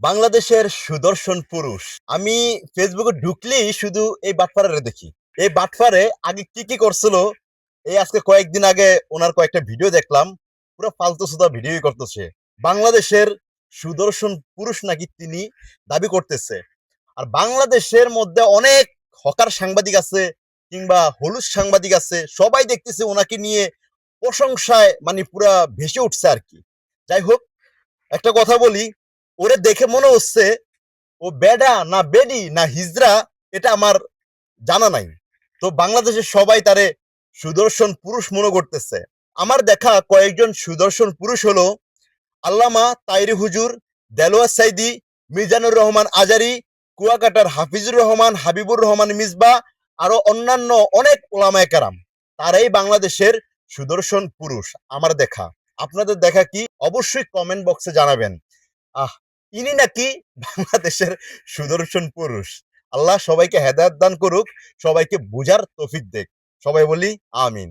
বাংলাদেশের সুদর্শন পুরুষ। আমি ফেসবুকে ঢুকলেই শুধু এই বাটপারে দেখি। এই বাটপারে আগে কি কি করছিল, এই আজকে কয়েকদিন আগে ওনার কয়েকটা ভিডিও দেখলাম, পুরো ফালতু সুদা ভিডিওই করতেছে। বাংলাদেশের সুদর্শন পুরুষ নাকি তিনি দাবি করতেছে। আর বাংলাদেশের মধ্যে অনেক হকার সাংবাদিক আছে, কিংবা হলুদ সাংবাদিক আছে, সবাই দেখতেছে ওনাকে নিয়ে প্রশংসায় মানে পুরা ভেসে উঠছে আর কি। যাই হোক, একটা কথা বলি, ওরে দেখে মনে হচ্ছে ও বেডা না বেডি না হিজড়া, এটা আমার জানা নাই। তো বাংলাদেশের সবাই তারে সুদর্শন পুরুষ মনে করতেছে। আমার দেখা কয়েকজন সুদর্শন পুরুষ হলো আল্লামা তাইরি হুজুর, দেলোয়ার সাইদি, মিজানুর রহমান আজারি, কুয়াকাটার হাফিজুর রহমান, হাবিবুর রহমান মিসবা, আরো অন্যান্য অনেক ওলামায়ে কেরাম। তারাই বাংলাদেশের সুদর্শন পুরুষ আমার দেখা। আপনাদের দেখা কি? অবশ্যই কমেন্ট বক্সে জানাবেন। আহ ইনি নাকি বাংলাদেশের সুদর্শন পুরুষ। আল্লাহ সবাইকে হেদায়েত দান করুক, সবাইকে বুঝার তৌফিক দেখ। সবাই বলি আমিন।